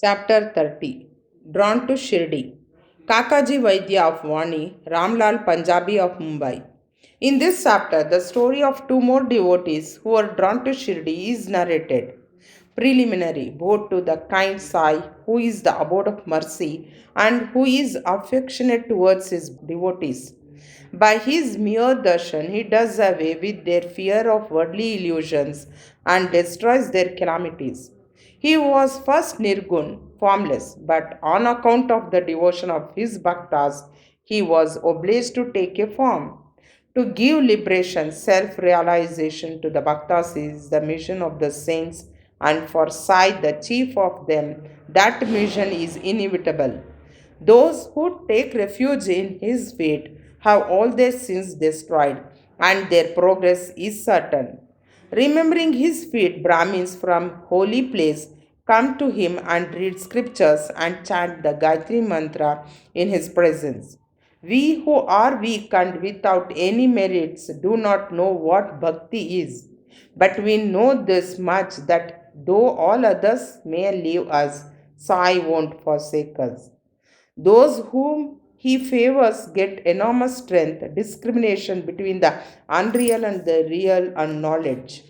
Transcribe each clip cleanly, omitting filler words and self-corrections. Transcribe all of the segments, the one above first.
Chapter-30 Drawn to Shirdi Kakaji Vaidya of Vani, Ramlal Punjabi of Mumbai. In this chapter, the story of two more devotees who are drawn to Shirdi is narrated. Preliminary both to the kind Sai, who is the abode of mercy and who is affectionate towards his devotees. By his mere darshan, he does away with their fear of worldly illusions and destroys their calamities. He was first nirgun, formless, but on account of the devotion of his bhaktas, he was obliged to take a form. To give liberation, self realization to the bhaktas is the mission of the saints, and for Sai, the chief of them, that mission is inevitable. Those who take refuge in his feet have all their sins destroyed, and their progress is certain. Remembering his feet, Brahmins from holy place come to him and read scriptures and chant the Gayatri mantra in his presence. We who are weak and without any merits do not know what bhakti is, but we know this much that though all others may leave us, Sai won't forsake us. Those whom he favors get enormous strength, discrimination between the unreal and the real, and knowledge.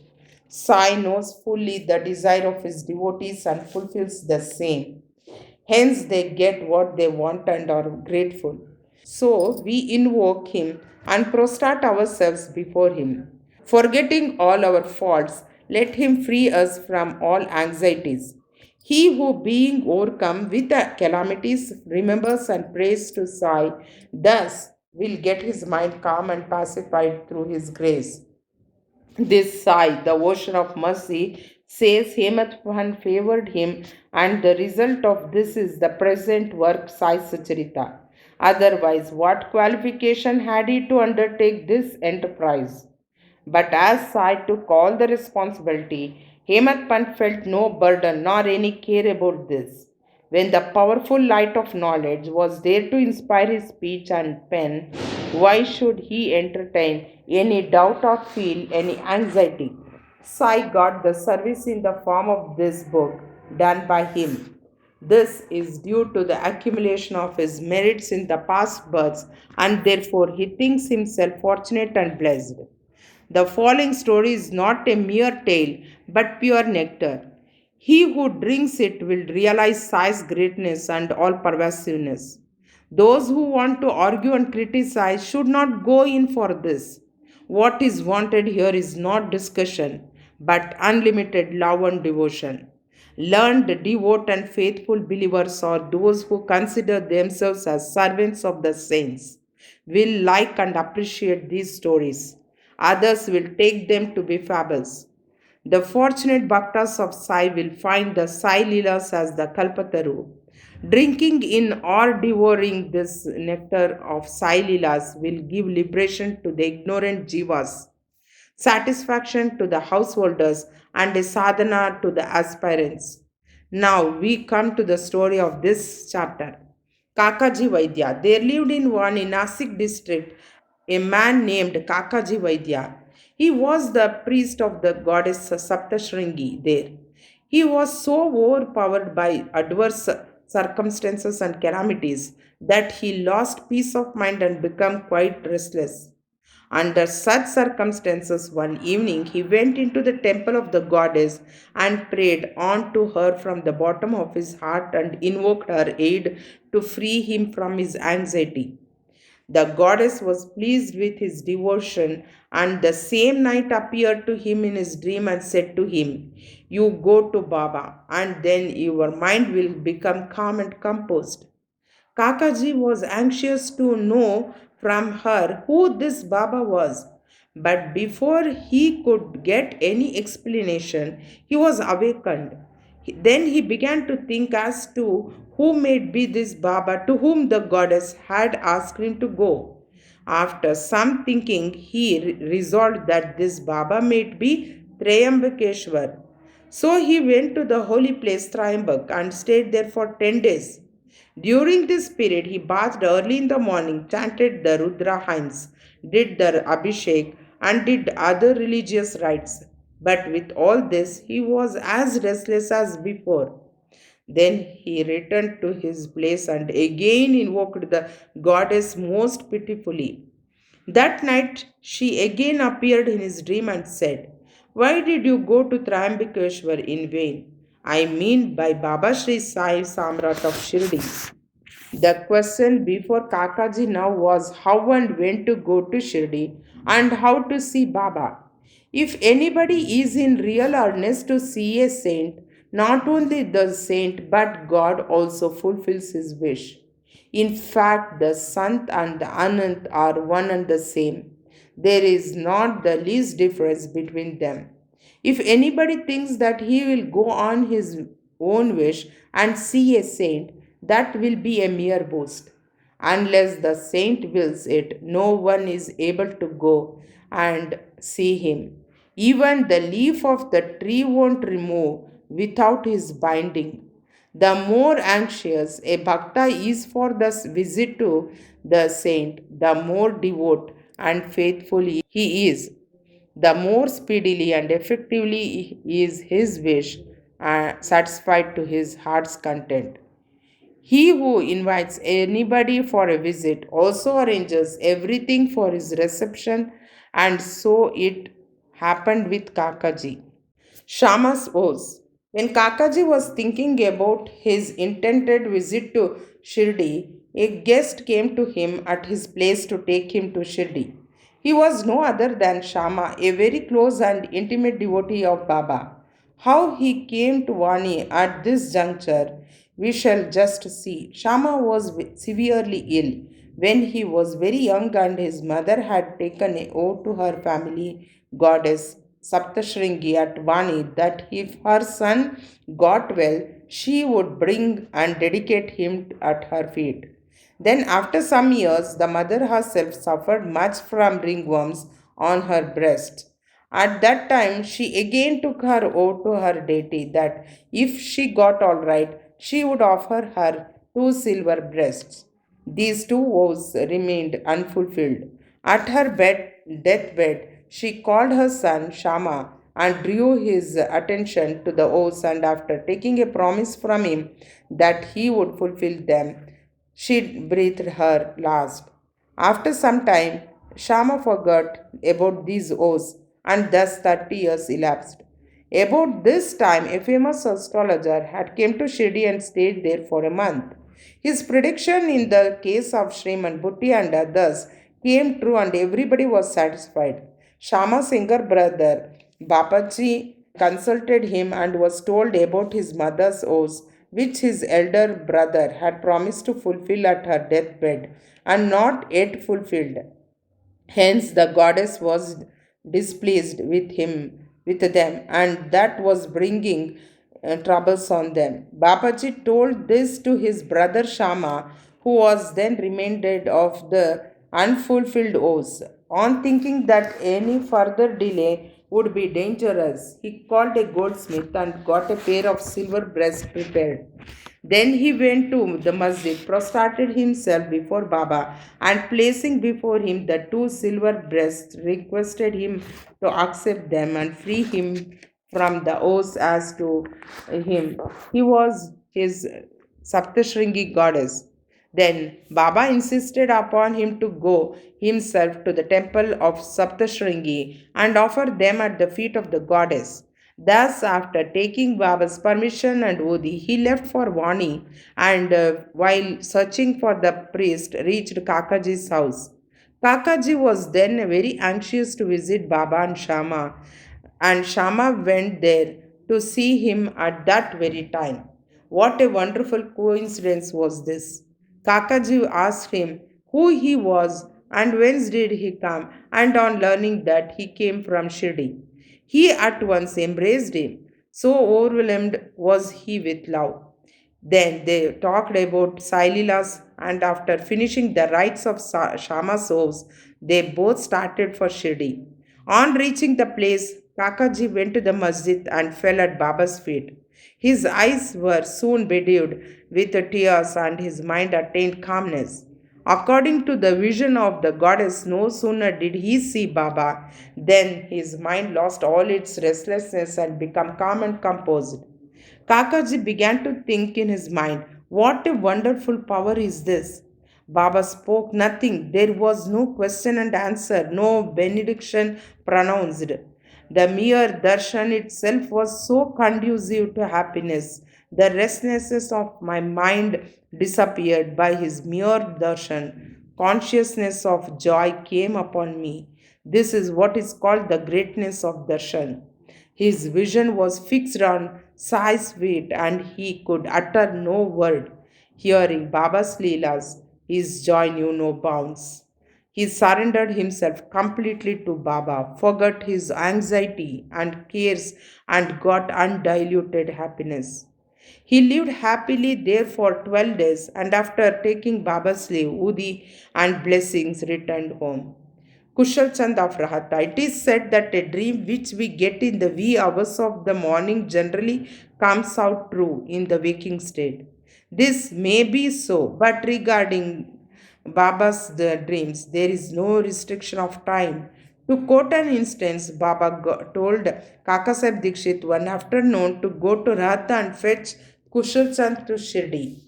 Sai knows fully the desire of his devotees and fulfills the same. Hence, they get what they want and are grateful. So, we invoke him and prostrate ourselves before him. Forgetting all our faults, let him free us from all anxieties. He who, being overcome with the calamities, remembers and prays to Sai, thus will get his mind calm and pacified through his grace. This Sai, the ocean of mercy, says Hematpan favored him, and the result of this is the present work Sai Satcharitra. Otherwise, what qualification had he to undertake this enterprise? But as Sai took all the responsibility, Hemat Pant felt no burden nor any care about this. When the powerful light of knowledge was there to inspire his speech and pen, why should he entertain any doubt or feel any anxiety? Sai got the service in the form of this book done by him. This is due to the accumulation of his merits in the past births, and therefore he thinks himself fortunate and blessed. The following story is not a mere tale, but pure nectar. He who drinks it will realize Sai's greatness and all pervasiveness. Those who want to argue and criticize should not go in for this. What is wanted here is not discussion, but unlimited love and devotion. Learned, devout, and faithful believers are those who consider themselves as servants of the saints, will like and appreciate these stories. Others will take them to be fables. The fortunate bhaktas of Sai will find the Sai Leelas as the Kalpataru. Drinking in or devouring this nectar of Sai Leelas will give liberation to the ignorant jivas, satisfaction to the householders, and a sadhana to the aspirants. Now we come to the story of this chapter. Kakaji Vaidya. There lived in one in Nasik district a man named Kakaji Vaidya. He was the priest of the goddess Saptashringi there. He was so overpowered by adverse circumstances and calamities that he lost peace of mind and became quite restless. Under such circumstances, one evening he went into the temple of the goddess and prayed on to her from the bottom of his heart and invoked her aid to free him from his anxiety. The goddess was pleased with his devotion, and the same night appeared to him in his dream and said to him, "You go to Baba, and then your mind will become calm and composed." Kakaji was anxious to know from her who this Baba was. But before he could get any explanation, he was awakened. Then he began to think as to who may be this Baba to whom the goddess had asked him to go. After some thinking, he resolved that this Baba might be Trayambakeshwar. So he went to the holy place Trayambak and stayed there for 10 days. During this period, he bathed early in the morning, chanted the Rudra hymns, did the Abhishek, and did other religious rites. But with all this, he was as restless as before. Then he returned to his place and again invoked the goddess most pitifully. That night she again appeared in his dream and said, "Why did you go to Triambakeshwar in vain? I mean by Baba Sri Sai Samrat of Shirdi." The question before Kakaji now was how and when to go to Shirdi and how to see Baba. If anybody is in real earnest to see a saint, not only the saint but God also fulfills his wish. In fact, the Sant and the Anant are one and the same. There is not the least difference between them. If anybody thinks that he will go on his own wish and see a saint, that will be a mere boast. Unless the saint wills it, no one is able to go and see him. Even the leaf of the tree won't remove without his binding. The more anxious a bhakta is for this visit to the saint, the more devout and faithful he is, the more speedily and effectively is his wish satisfied to his heart's content. He who invites anybody for a visit also arranges everything for his reception, and so it happened with Kakaji. Shama's Oz. When Kakaji was thinking about his intended visit to Shirdi, a guest came to him at his place to take him to Shirdi. He was no other than Shama, a very close and intimate devotee of Baba. How he came to Vani at this juncture, we shall just see. Shama was severely ill when he was very young, and his mother had taken a oath to her family goddess Saptashringi at Vani that if her son got well, she would bring and dedicate him at her feet. Then, after some years, the mother herself suffered much from ringworms on her breast. At that time, she again took her oath to her deity that if she got all right, she would offer her two silver breasts. These two vows remained unfulfilled. At her deathbed, she called her son Shama and drew his attention to the oaths, and after taking a promise from him that he would fulfill them, she breathed her last. After some time, Shama forgot about these oaths, and thus 30 years elapsed. About this time, a famous astrologer had come to Shirdi and stayed there for a month. His prediction in the case of Shriman Bhutti and others came true, and everybody was satisfied. Shama's younger brother, Bapaji, consulted him and was told about his mother's oaths, which his elder brother had promised to fulfill at her deathbed and not yet fulfilled. Hence, the goddess was displeased with them, and that was bringing troubles on them. Babaji told this to his brother Shama, who was then reminded of the unfulfilled oaths. On thinking that any further delay would be dangerous, he called a goldsmith and got a pair of silver breasts prepared. Then he went to the masjid, prostrated himself before Baba, and placing before him the two silver breasts, requested him to accept them and free him from the oaths as to him. He was his Saptashringi goddess. Then Baba insisted upon him to go himself to the temple of Saptashringi and offer them at the feet of the goddess. Thus, after taking Baba's permission and Odi, he left for Vani and while searching for the priest, reached Kakaji's house. Kakaji was then very anxious to visit Baba and Shama went there to see him at that very time. What a wonderful coincidence was this! Kakaji asked him who he was and whence did he come, and on learning that he came from Shirdi, he at once embraced him. So overwhelmed was he with love. Then they talked about Saililas, and after finishing the rites of Shama's vows, they both started for Shirdi. On reaching the place, Kakaji went to the masjid and fell at Baba's feet. His eyes were soon bedewed with tears, and his mind attained calmness. According to the vision of the goddess, no sooner did he see Baba than his mind lost all its restlessness and became calm and composed. Kakaji began to think in his mind, what a wonderful power is this? Baba spoke nothing. There was no question and answer, no benediction pronounced. The mere darshan itself was so conducive to happiness. The restlessness of my mind disappeared by his mere darshan. Consciousness of joy came upon me. This is what is called the greatness of darshan. His vision was fixed on Sai's feet and he could utter no word. Hearing Baba's Leelas, his joy knew no bounds. He surrendered himself completely to Baba, forgot his anxiety and cares, and got undiluted happiness. He lived happily there for 12 days and after taking Baba's leave, Udi and blessings returned home. Kushal Chand of Rahata. It is said that a dream which we get in the wee hours of the morning generally comes out true in the waking state. This may be so, but regarding Baba's dreams, there is no restriction of time. To quote an instance, Baba told Kakasaheb Dikshit one afternoon to go to Rahata and fetch Kushal Chand to Shirdi.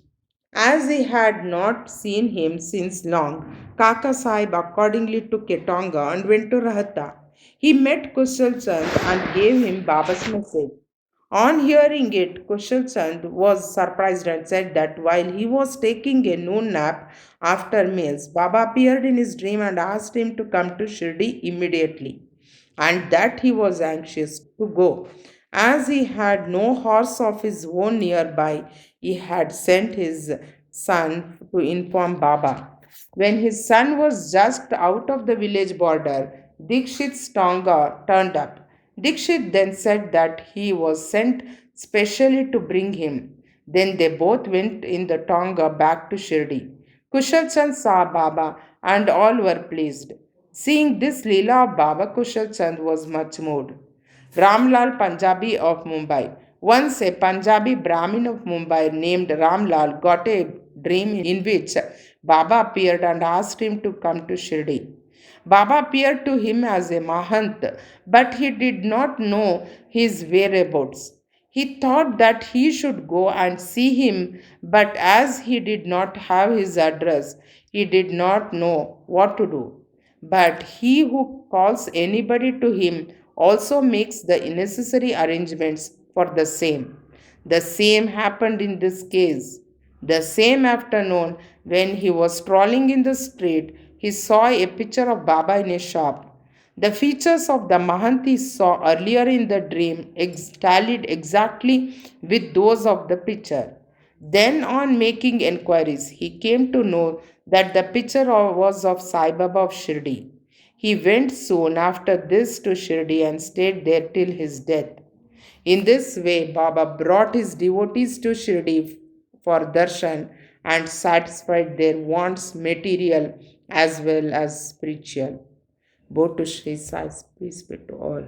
As he had not seen him since long, Kaka Sahib accordingly took a tonga and went to Rahata. He met Kushal Chand and gave him Baba's message. On hearing it, Kushal Chand was surprised and said that while he was taking a noon nap after meals, Baba appeared in his dream and asked him to come to Shirdi immediately, and that he was anxious to go. As he had no horse of his own nearby, he had sent his son to inform Baba. When his son was just out of the village border, Dikshit's tonga turned up. Dikshit then said that he was sent specially to bring him. Then they both went in the tonga back to Shirdi. Kushal Chand saw Baba and all were pleased. Seeing this Leela of Baba, Kushal Chand was much moved. Ramlal Punjabi of Mumbai. Once a Punjabi Brahmin of Mumbai named Ramlal got a dream in which Baba appeared and asked him to come to Shirdi. Baba appeared to him as a Mahant, but he did not know his whereabouts. He thought that he should go and see him, but as he did not have his address, he did not know what to do. But he who calls anybody to him also makes the necessary arrangements for the same. The same happened in this case. The same afternoon, when he was strolling in the street, he saw a picture of Baba in a shop. The features of the Mahant he saw earlier in the dream tallied exactly with those of the picture. Then, on making enquiries, he came to know that the picture was of Sai Baba of Shirdi. He went soon after this to Shirdi and stayed there till his death. In this way, Baba brought his devotees to Shirdi for darshan and satisfied their wants, material as well as spiritual. Both to Sri Sai, peace be to all.